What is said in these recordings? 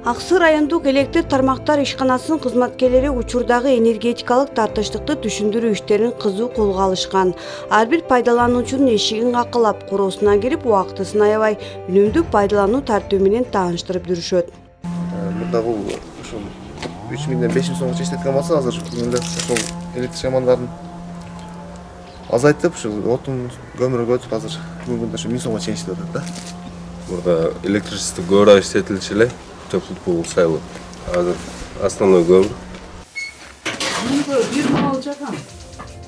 Аксы райондук электр тармактар ишканасынын кызматкерлери учурдагы энергетикалык тартыштыкты түшүндүрүү иштерин кызуу колго алышкан. Ар бир пайдалануучунун эшигин какылап, короосуна кирип, убактысын аябай үнөмдүү пайдалануу тартиби менен тааныштырып жүрүшөт. Мында бул ушул 3000ден 5000 сомго чечтеткен болсо, азыр бүгүндө ошол электр шамандарын азайтып, ушул отун көмүргө өтүп, азыр бүгүнкү күндө ушу 1000 сомго чейин иштеп атат да. Burada электричество көмір işletilişi ile töplük bul sayılır. Hazır основной көмір.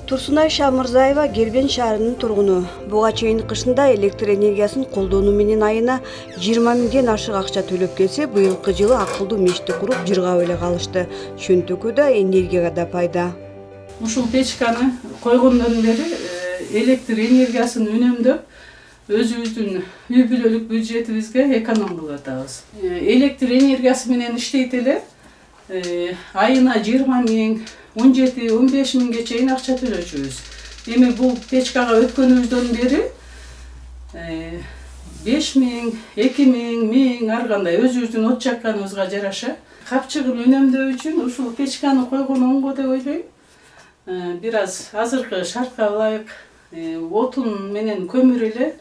Турсунай Шамырзаева Кербен шаарынын тургуну. Буга чейин кышында электр энергиясын колдонуу менен айына 20 миңден ашык акча төлөп келсе, быйылкы жылы акылдуу мешти куруп жыргап эле калышты. Чөнтөгү да, энергияга да пайда. Ушул печканы койгондон бери электр энергиясын үнөмдөп, өзүбүздүн үй бүлөлүк бюджетибизге эконом кылып атабыз. Электр энергиясы менен иштейт эле айына 20 миң, 17-15 миңге чейин акча төлөчүбүз. Эми бул печкага өткөнүбүздөн бери 5 миң, 2 миң, 1000 ар кандай өзүбүздүн от жакканыбызга жараша капчыгын үнөмдөө үчүн ушул печканы койгон оңго деп ойлойм. Бир аз азыркы шартка ылайык отун менен көмүр эле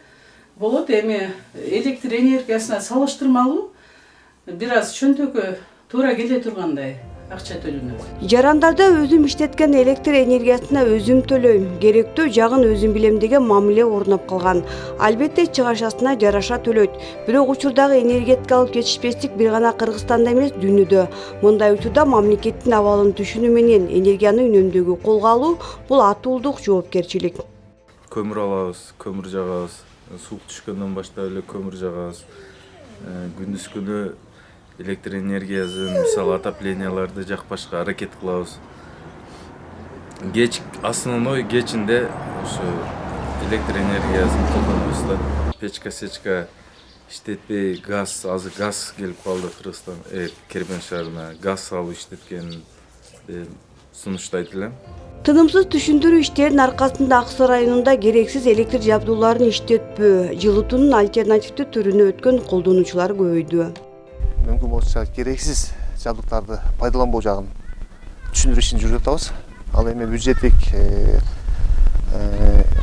болот. Эми электр энергиясына салыштырмалуу бир аз чөнтөгү туура келе тургандай акча төлөнөт. Жарандарда өзүм иштеткен электр энергиясына өзүм төлөйм. Керектүү жагын өзүм билем деген мамиле орноп калган. Албетте чыгашасына жараша төлөйт. Бирок учурдагы энергетикалык жетишпестик бир гана Кыргызстанда эмес, дүйнөдө. Мындай учурда мамлекеттин абалын түшүнүү менен энергияны үнөмдөөгө колго алуу бул атуулдук жоопкерчилик. Kömür alabız, kömür jagabız. Suuk түшкөндөн баштап эле көмүр жагабыз. Күндүз күнү электр энергиясын, мисалы отопленияларды жакпашка аракет кылабыз. Основной кечинде ошо электр энергиясын колдонобуз да. Печка-сечка иштетпей, азыр газ келип калды Кыргызстан, Кербен шаарына. Газ алып иштеткен сунуштайт элем. Тынымсыз түшүндүрүү иштеринин аркасында Аксы районунда керексиз электр жабдууларын иштетпөө, жылытуунун альтернативдүү түрүнө өткөн колдонуучулар көбөйдү. Мүмкүн болсо керексиз жабдыктарды пайдаланбоо жагын түшүндүрүү ишин жүргүзүп атабыз. Ал эми бюджеттик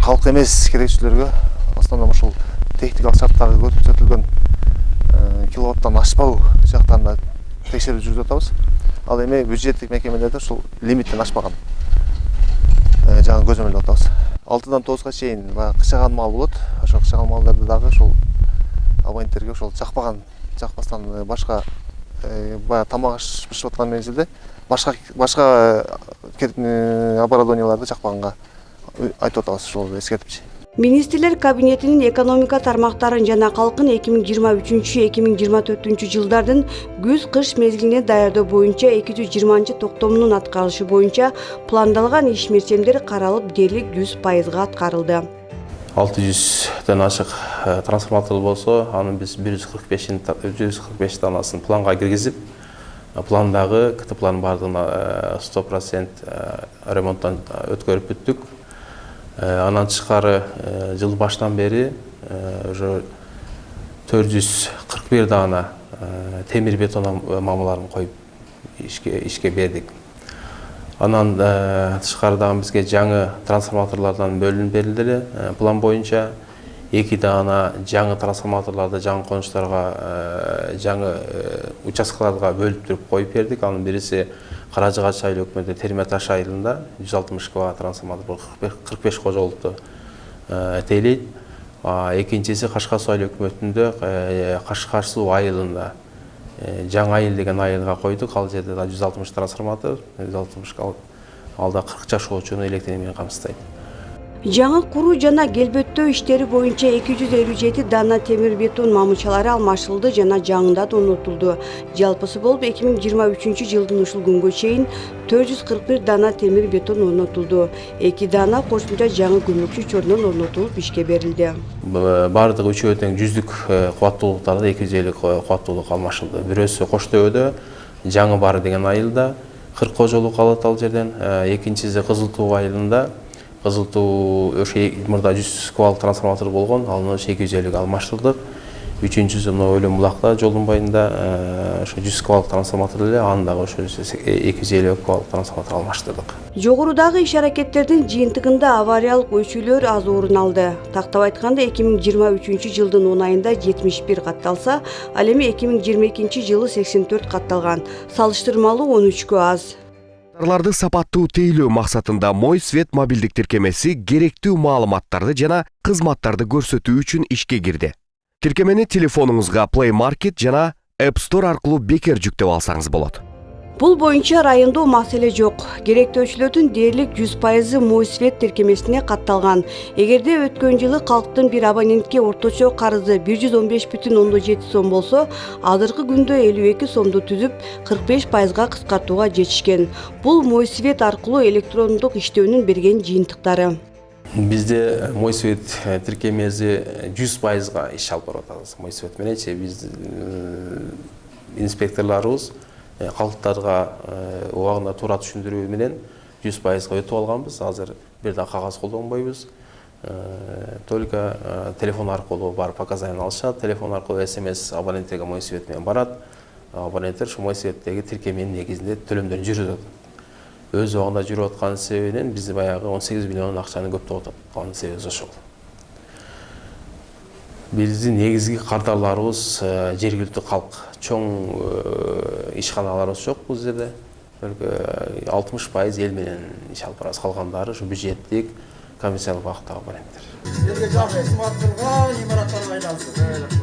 калк эмес керекчилерге основном ушул техникалык шарттары көрсөтүлгөн киловаттан ашпау жактарында текшерүү жүргүзүп атабыз. Ал эми бюджеттик мекемелерде ушул лимиттен ашпаган жагын көзөмөлдөп атабыз. 6-дан 9-га чейин кычаган мал болот. Ошол кычаган малдарды дагы ушул абоненттерге ушул жакпастан башка баягы тамак аш бышып аткан мезгилде башка оборудованияларды жакпаганга айтып атабыз, ушул эскертипчи. Министрлер кабинетинин экономика тармактарын жана калкын 2023-2024 жылдардын күз-кыш мезгилине даярдоо боюнча 220-токтомунун аткарылышы боюнча пландалган иш мерчемдер каралып, дээрлик 100% аткарылды. 600ден ашык трансформатор болсо, анын биз 145 данасын планга киргизип, пландагы КТПлардын бардыгына 100% ремонттан өткөрүп бүттүк. Анан тышкары жыл баштан бери уже 441 дана темир бетон мамаларын коюп ишке бердик. Анан тышкарыдан бизге жаңы трансформаторлордон бөлүнүп берилди. План боюнча 2 дана жаңы трансформаторларды жаңы конуштарга, жаңы участкаларга бөлүп туруп коюп бердик. Анын бириси Каражыгач айыл өкмөтү Терметаш айылында 160 кВт трансформатор 45 кожолукту тейлейт. Экинчиси Кашкар суу айыл өкмөтүндө Кашкар суу айылында жаңы айыл деген айылга койдук. Ал жерде 160 трансформатор, 160 алда 40 жашоочуну электр менен камсыздайт. Жаңы куруу жана келбеттөө иштери боюнча 257 дана темир бетон мамычалары алмашылды жана жаңында да орнотулду. Жалпысы болуп 2023 жылдын ушул күнгө чейин 441 дана темир бетон орнотулду. 2 дана кошумча жаңы көмөкчү чордон орнотулуп ишке берилди. Бардыгы үчөө тең 100 кубаттуулуктарда 250 кубаттуулук алмашылды. Бирөөсү Коштөбөдө жаңы бар деген айылда 40 кожолук алат ал жерден, экинчиси Кызыл Туу айылында Кызыл Туу мурда 100 квалт трансформатор болгон, аны 250 алмаштырдык. үчүнчүсү мына Өлөм булакта жолдун байында ошо 100 кубалык трансформатор эле, аны дагы ошо 250 кубалык трансформатор алмаштырдык. Жогорудагы иш-аракеттердин жыйынтыгында авариялык өчүүлөр аз орун алды. Тактап айтканда 2023 жылдын 10 айында 71 катталса, ал эми 2022 жылы 84 катталган. Салыштырмалуу 13кө аз. Товарларды сапаттуу тейлөө максатында Мой Свет мобилдик тиркемеси керектүү маалыматтарды жана кызматтарды көрсөтүү үчүн ишке кирди. Тиркемени телефонуңузга Play Market жана App Store аркылуу бекер жүктөп алсаңыз болот. Бул боюнча райондо маселе жок. Керектөөчүлөрдүн дээрлик 100% Мой Свет тиркемесине катталган. Эгерде өткөн жылы калктын бир абонентке орточо карызы 115,7 сом болсо, азыркы күндө 52 сомду түзүп, 45%га кыскартууга жетишкен. Бул Мой Свет аркылуу электрондук иштөөнүн берген жыйынтыктары. Бизде Мой Свет тиркемеси 100%га иш алып барып атабыз. Мой Свет мененчи биз инспекторлорубуз калктарга убагында туура түшүндүрүү менен 100%га өтүп алганбыз. Азыр бир да кагаз колдонбойбуз. Только телефон аркылуу барып показания алышат. Телефон аркылуу SMS абоненттерге Мой Свет менен барат. Абоненттер ушу Мой Светтеги тиркеменин негизинде төлөмдөрүн жүргүзөт. Өз убагында жүрүп аткан себебинен биз баягы 18 миллион акчаны көптөп аткан себеби ошол. Биздин негизги кардарларыбыз жергиликтүү калк. Чоң ишканаларыбыз жок бул жерде. 60% эл менен иш алып барабыз. Калгандары ушу бюджеттик, коммерциялык багыттагы абоненттер. Элге жагы кызмат кылган имараттар айлансын.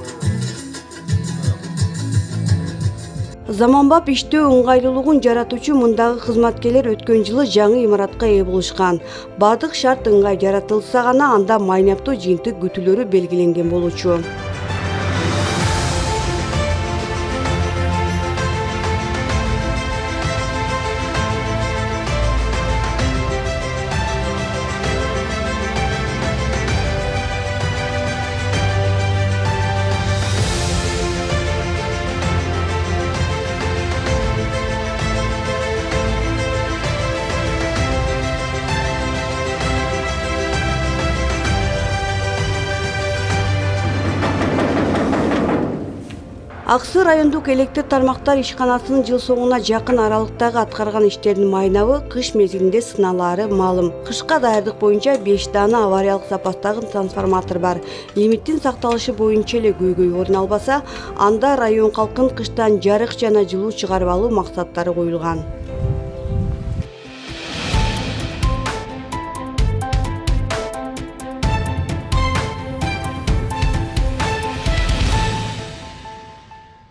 Заманбап иштөө ыңгайлуулугун жаратуучу мындагы кызматкерлер өткөн жылы жаңы имаратка ээ болушкан. Бардык шарт ыңгай жаратылса гана анда майнаптуу жыйынтык күтүүлөрү белгиленген болчу. Аксы райондук электр тармактар ишканасынын жыл соңуна жакын аралыктагы аткарган иштердин майнабы кыш мезгилинде сыналаары маалым. Кышка даярдык боюнча 5 дана авариялык запастагы трансформатор бар. Лимиттин сакталышы боюнча эле көйгөй орун албаса, анда район калкын кыштан жарык жана жылуу чыгарып алуу максаттары коюлган.